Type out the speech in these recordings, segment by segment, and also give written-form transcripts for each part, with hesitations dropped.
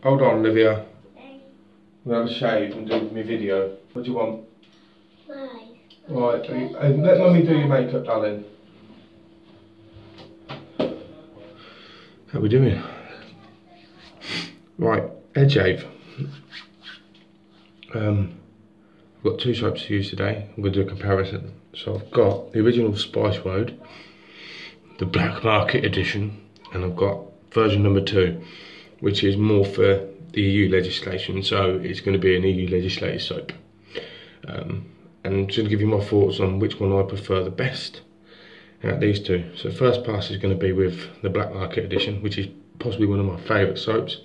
hold on, Olivia. We'll have a shave and do my video. What do you want? Right, let Mummy do your makeup, darling. How are we doing? Right, head shave. I've got two soaps to use today. I'm going to do a comparison. So I've got the original Spice Road, the Blackmarket edition, and I've got version number 2, which is more for the EU legislation. So it's going to be an EU legislated soap. And I'm just going to give you my thoughts on which one I prefer the best out of these two. So first pass is going to be with the Blackmarket edition, which is possibly one of my favourite soaps.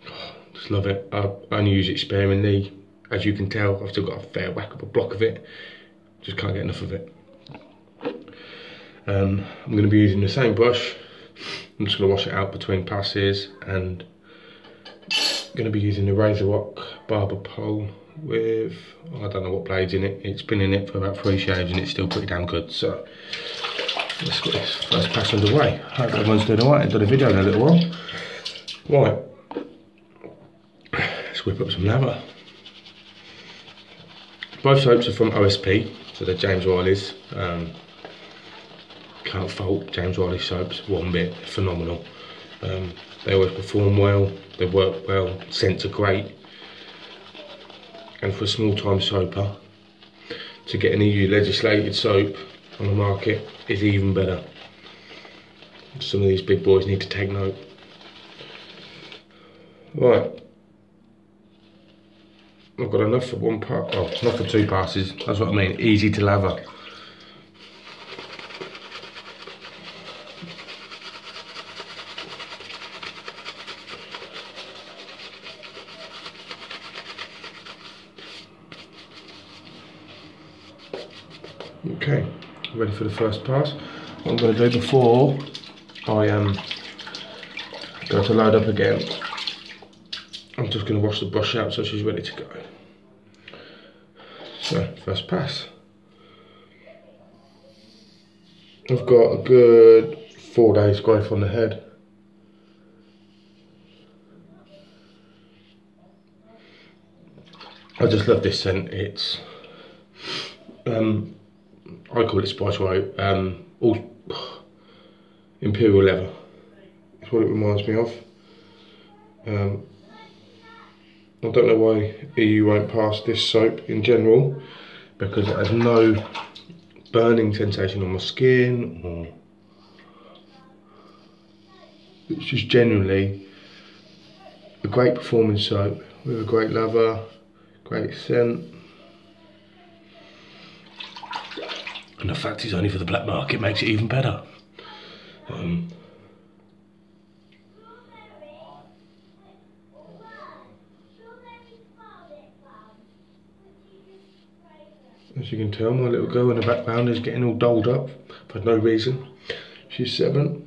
Oh, just love it. I only use it sparingly. As you can tell, I've still got a fair whack of a block of it. Just can't get enough of it. I'm going to be using the same brush. I'm just going to wash it out between passes, and I'm going to be using the Razor Rock barber pole with, I don't know what blades in it. It's been in it for about 3 shaves and it's still pretty damn good. So let's get this first pass underway. I hope everyone's doing alright. I've done a video in a little while. Right, let's whip up some lather. Both soaps are from OSP, so they're James Riley's. Can't fault James Riley soaps one bit. They're phenomenal. They always perform well, they work well, scents are great. And for a small time soaper, to get an EU legislated soap on the market is even better. Some of these big boys need to take note. Right, I've got enough for one part, oh, not for 2 passes, that's what I mean, easy to lather. Okay, ready for the first pass. What I'm going to do before I go to load up again, I'm just going to wash the brush out so she's ready to go. So, first pass. I've got a good 4 days growth on the head. I just love this scent. It's I call it Spice Road, Imperial Leather. That's what it reminds me of. I don't know why EU won't pass this soap in general, because it has no burning sensation on my skin, or it's just generally a great performing soap with a great lather, great scent. And the fact it's only for the black market makes it even better. As you can tell, my little girl in the background is getting all dolled up for no reason. She's 7.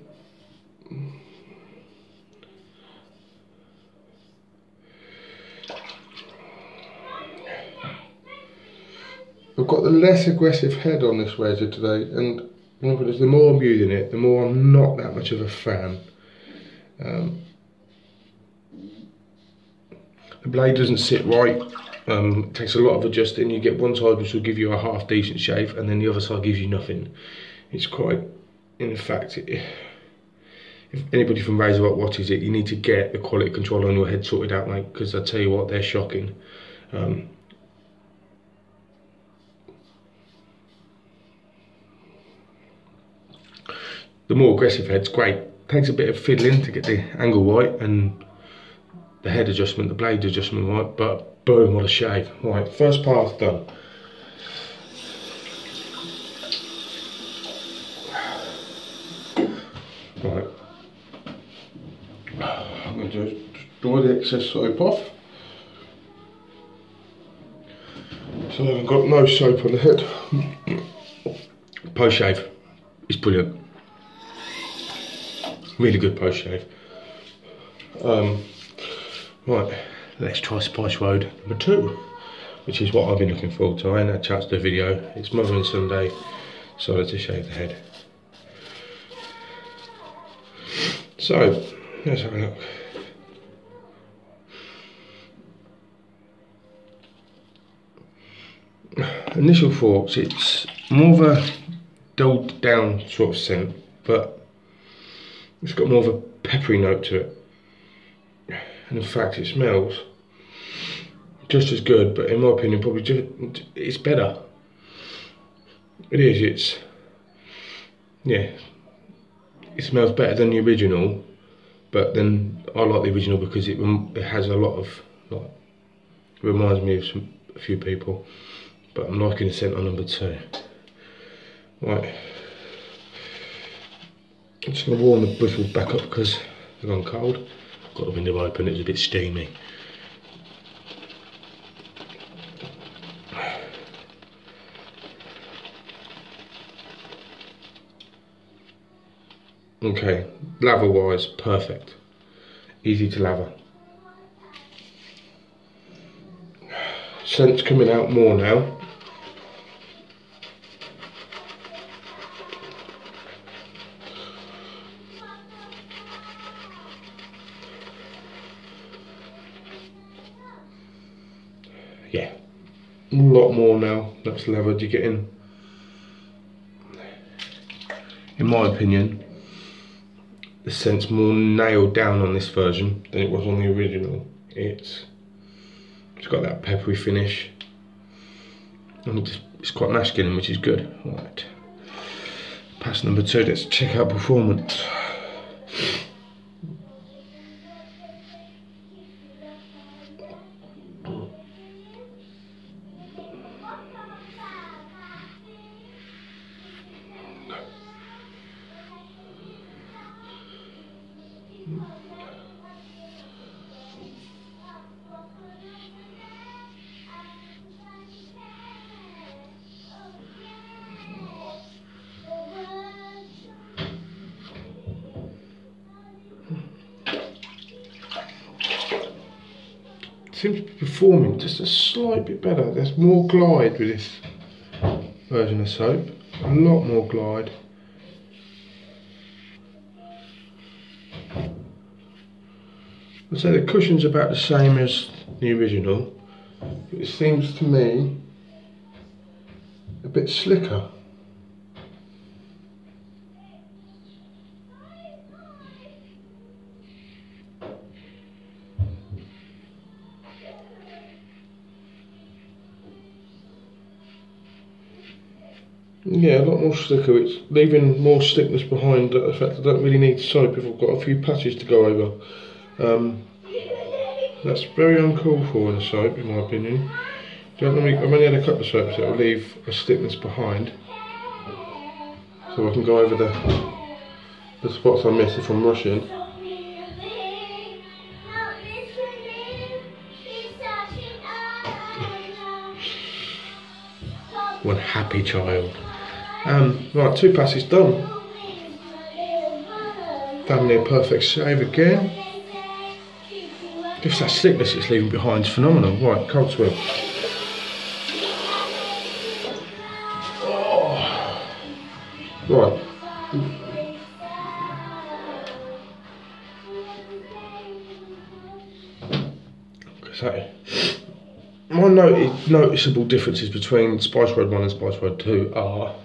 I've got the less aggressive head on this razor today, and the more I'm using it, the more I'm not that much of a fan. The blade doesn't sit right. It takes a lot of adjusting. You get one side which will give you a half decent shave, and then the other side gives you nothing. It's quite, in fact, if anybody from Razor Rock watches it, you need to get the quality control on your head sorted out, mate, because I tell you what, they're shocking. The more aggressive head's great. Takes a bit of fiddling to get the angle right and the head adjustment, the blade adjustment right, but boom, what a shave. Right, first pass done. Right, I'm going to just dry the excess soap off. So I haven't got no soap on the head. Post shave is brilliant. Really good post shave. Right, let's try Spice Road number 2, which is what I've been looking forward to. I ain't had a chance to do a video. It's Mothering Sunday, so I had to shave the head. So, let's have a look. initial thoughts, it's more of a dulled down sort of scent, but it's got more of a peppery note to it. And in fact, it smells just as good, but in my opinion, probably it's better. It is. It's, yeah, it smells better than the original, but then I like the original because it has a lot of, like, it reminds me of a few people, but I'm liking the scent on number 2. Right, I'm just going to warm the bristles back up because they've gone cold. Got the window open, it was a bit steamy. Okay, lather wise, perfect. Easy to lather. Scent's coming out more now. Yeah, a lot more now that's leathered. You're getting, in my opinion, the scent's more nailed down on this version than it was on the original. It's got that peppery finish, and it's quite masculine, which is good. Right, pass number 2. Let's check out performance. Seems to be performing just a slight bit better. There's more glide with this version of soap. A lot more glide. I'd say the cushion's about the same as the original. It seems to me a bit slicker. Yeah, a lot more slicker. It's leaving more slickness behind. The fact I don't really need soap if I've got a few patches to go over. That's very uncalled for in a soap, in my opinion. I've only had a couple of soaps that will leave a slickness behind, so I can go over the spots I miss if I'm rushing. One happy child. Right, 2 passes done. Damn near perfect shave again. Just that slickness it's leaving behind is phenomenal. Right, cold swim. Oh. Right. So, my noticeable differences between Spice Road 1 and Spice Road 2 are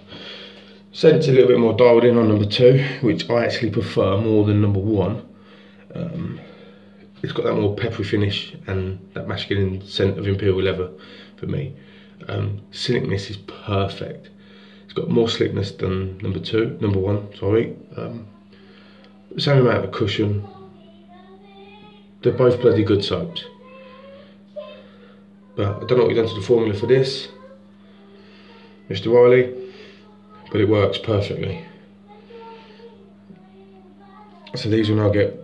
scent's a little bit more dialed in on number 2, which I actually prefer more than number 1. It's got that more peppery finish and that masculine scent of imperial leather for me. Slickness is perfect. It's got more slickness than number 1, sorry. Same amount of cushion. They're both bloody good soaps. But I don't know what you've done to the formula for this, Mr. Riley, but it works perfectly. So these will now get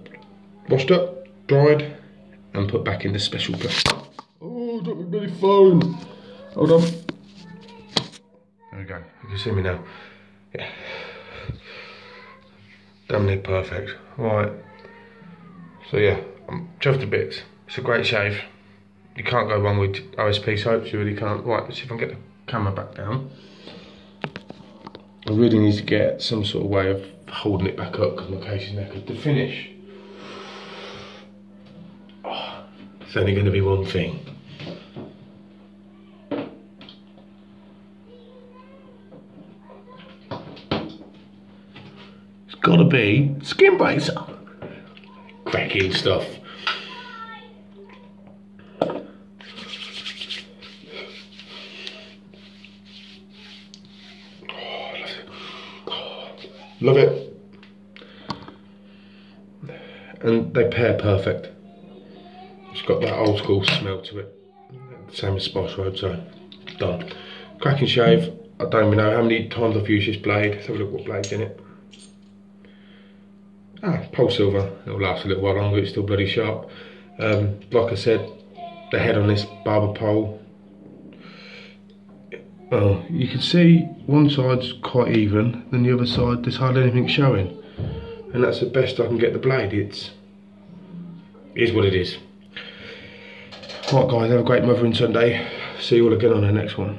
washed up, dried, and put back in the special place. Oh, drop my bloody phone. Hold on. There we go. You can see me now. Yeah. Damn near perfect. Right. So yeah, I'm chuffed to bits. It's a great shave. You can't go wrong with OSP soaps, you really can't. Right, let's see if I can get the camera back down. I really need to get some sort of way of holding it back up because my case is knackered. The finish. Oh, it's only going to be one thing. want to be skin bracer. Cracking stuff. Love it. And they pair perfect. It's got that old school smell to it. Same as Spice Road, so done. Cracking shave. I don't even know how many times I've used this blade. Let's have a look what blade's in it. Ah, Pole Silver. It'll last a little while longer, it's still bloody sharp. Like I said, the head on this barber pole. Oh, you can see one side's quite even, then the other side there's hardly anything showing. And that's the best I can get the blade. It is what it is. Right guys, have a great Mothering Sunday. See you all again on the next one.